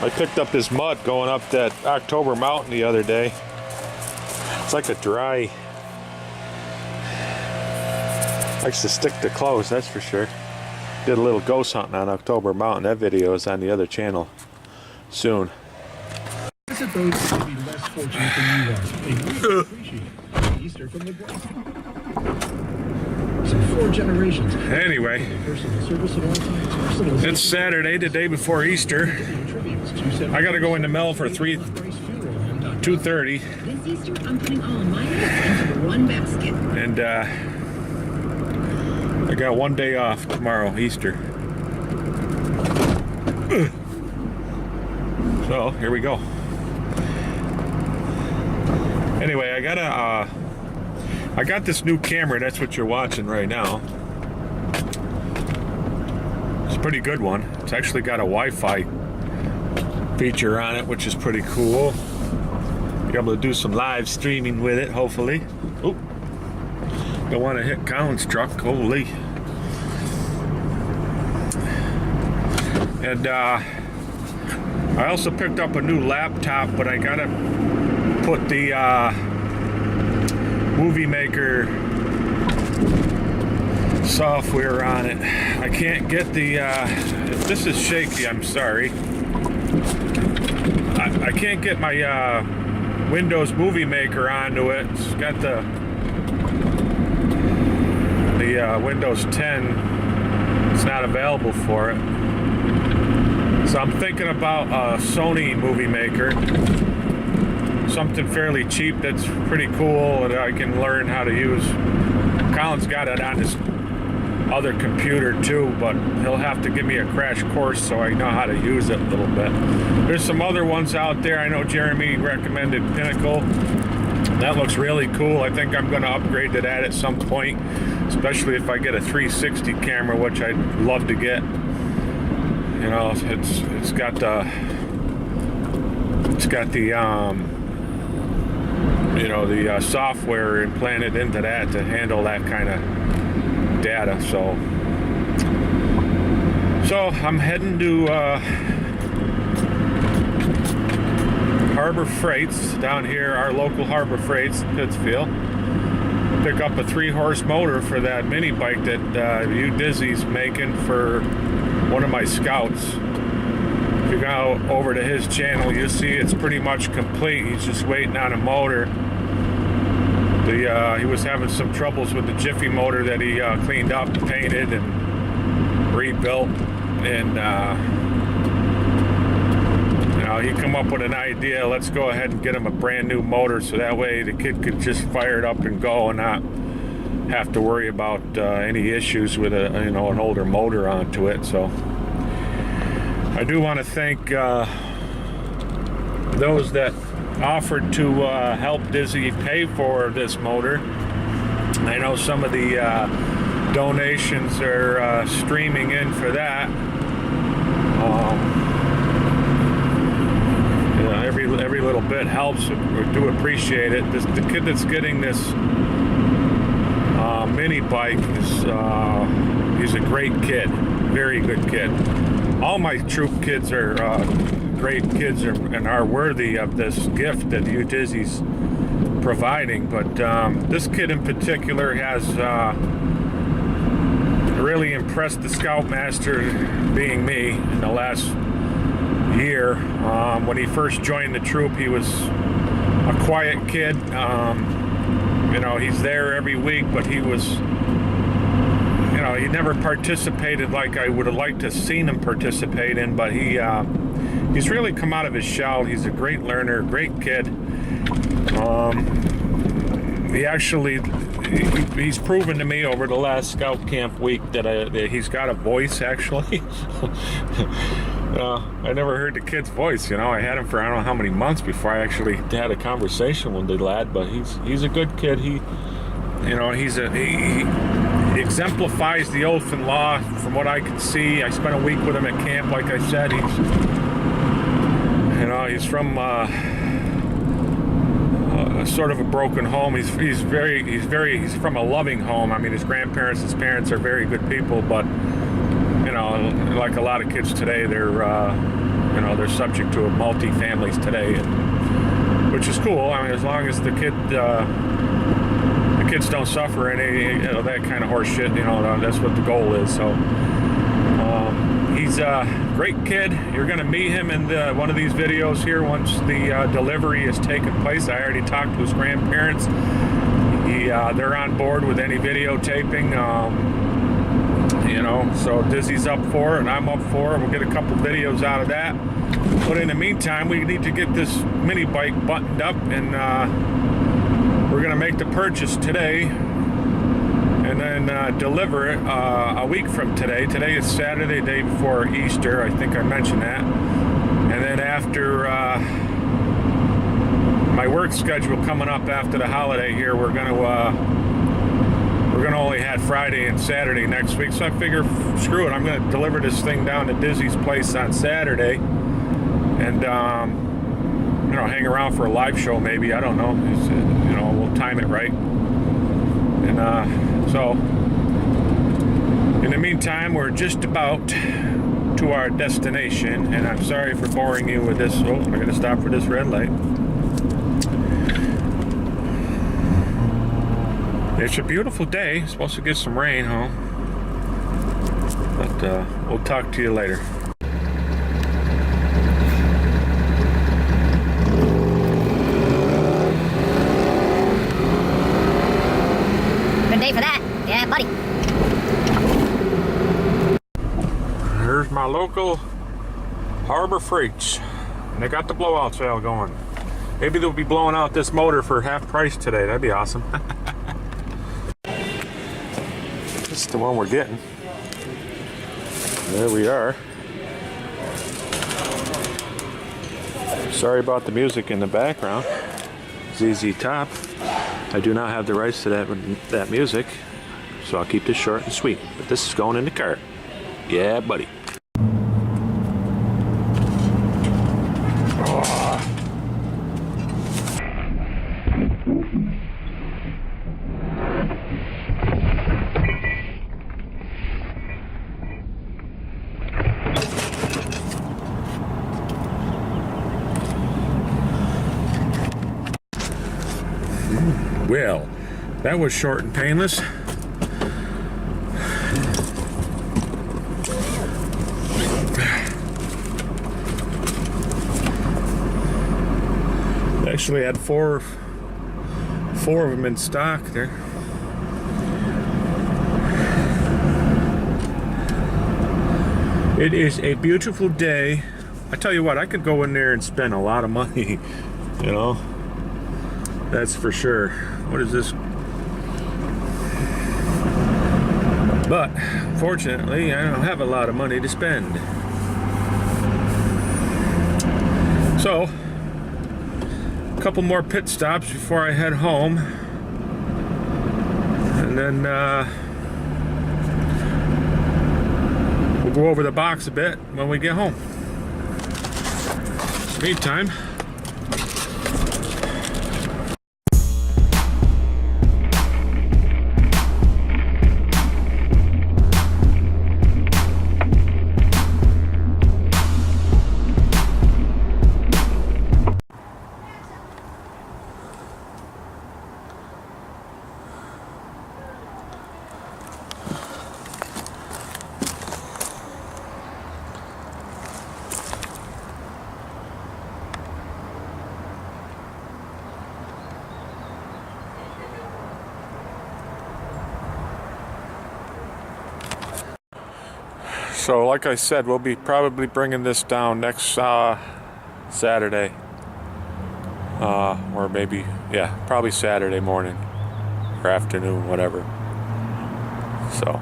I picked up this mud going up that October mountain the other day. It's like a dry... Likes to stick to clothes, that's for sure. Did a little ghost hunting on October Mountain. That video is on the other channel soon. Visit those who may be less fortunate than you are. They really appreciate Easter from the Boy Scouts. So 4 generations. Anyway, it's Saturday, the day before Easter. I gotta go in the mill for 2:30. This Easter, I'm putting all of my eggs into the one basket. And I got 1 day off tomorrow, Easter. So here we go. Anyway, I got this new camera. That's what you're watching right now. It's a pretty good one. It's actually got a Wi-Fi feature on it, which is pretty cool. Be able to do some live streaming with it, hopefully. Oop. Don't want to hit Colin's truck. Holy. And I also picked up a new laptop, but I gotta put the Movie Maker software on it. I can't get the if this is shaky, I'm sorry. I can't get my Windows Movie Maker onto it. It's got the Windows 10. It's not available for it. So I'm thinking about a Sony Movie Maker. Something fairly cheap that's pretty cool that I can learn how to use. Colin's got it on his other computer too, but he'll have to give me a crash course so I know how to use it a little bit. There's some other ones out there. I know Jeremy recommended Pinnacle. That looks really cool. I think I'm going to upgrade to that at some point, especially if I get a 360 camera, which I'd love to get. You know, it's got the you know, the software implanted into that to handle that kind of data. So I'm heading to Harbor Freights down here, our local Harbor Freights, Pittsfield. Pick up a 3-horse motor for that mini bike that Hugh Dizzy's making for one of my scouts. If you go over to his channel, you'll see it's pretty much complete. He's just waiting on a motor. He was having some troubles with the Jiffy motor that he cleaned up, painted, and rebuilt. And you know, he come up with an idea. Let's go ahead and get him a brand new motor, so that way the kid could just fire it up and go and not have to worry about any issues with an older motor onto it. So I do want to thank those that offered to help Dizzy pay for this motor. I know some of the donations are streaming in for that. You know, every little bit helps. We do appreciate it. The kid that's getting this mini bike is he's a great kid, very good kid. All my troop kids are great kids and are worthy of this gift that Hugh Dizzy's providing, but this kid in particular has really impressed the Scoutmaster, being me, in the last year. When he first joined the troop, he was a quiet kid. You know, he's there every week, but he was, you know, he never participated like I would have liked to have seen him participate in, but he's really come out of his shell. He's a great learner, great kid. He actually, he's proven to me over the last scout camp week that he's got a voice, actually. I never heard the kid's voice, you know. I had him for I don't know how many months before I actually had a conversation with the lad, but he's a good kid. He exemplifies the oath and law from what I can see. I spent a week with him at camp, like I said. He's from sort of a broken home. He's from a loving home. I mean, his grandparents, his parents are very good people, but you know, like a lot of kids today, they're you know, they're subject to multi-families today, which is cool. I mean, as long as the kids don't suffer any, you know, that kind of horse shit, you know, that's what the goal is. So he's a great kid. You're going to meet him in one of these videos here once the delivery has taken place. I already talked to his grandparents. They're on board with any videotaping, you know, so Dizzy's up for it and I'm up for it. We'll get a couple videos out of that. But in the meantime, we need to get this mini bike buttoned up, and we're going to make the purchase today and then deliver it a week from today. Today is Saturday, day before Easter. I think I mentioned that. And then after my work schedule coming up after the holiday here, we're gonna only have Friday and Saturday next week. So I figure, screw it, I'm gonna deliver this thing down to Dizzy's place on Saturday, and you know, hang around for a live show maybe. I don't know. You know, we'll time it right. And so in the meantime, we're just about to our destination, and I'm sorry for boring you with this. Oh, I'm gonna stop for this red light. It's a beautiful day. It's supposed to get some rain, huh? But we'll talk to you later. Good day for that. Yeah, buddy. Here's my local Harbor Freights. And they got the blowout sale going. Maybe they'll be blowing out this motor for half price today. That'd be awesome. This is the one we're getting. There we are. Sorry about the music in the background. ZZ Top. I do not have the rights to that music, so I'll keep this short and sweet. But this is going in the cart. Yeah, buddy. Well, that was short and painless. Actually had four of them in stock there. It is a beautiful day. I tell you what, I could go in there and spend a lot of money, you know. That's for sure. What is this? But fortunately, I don't have a lot of money to spend. So, a couple more pit stops before I head home, and then we'll go over the box a bit when we get home. Meantime, so like I said, we'll be probably bringing this down next Saturday, or maybe, yeah, probably Saturday morning or afternoon, whatever. So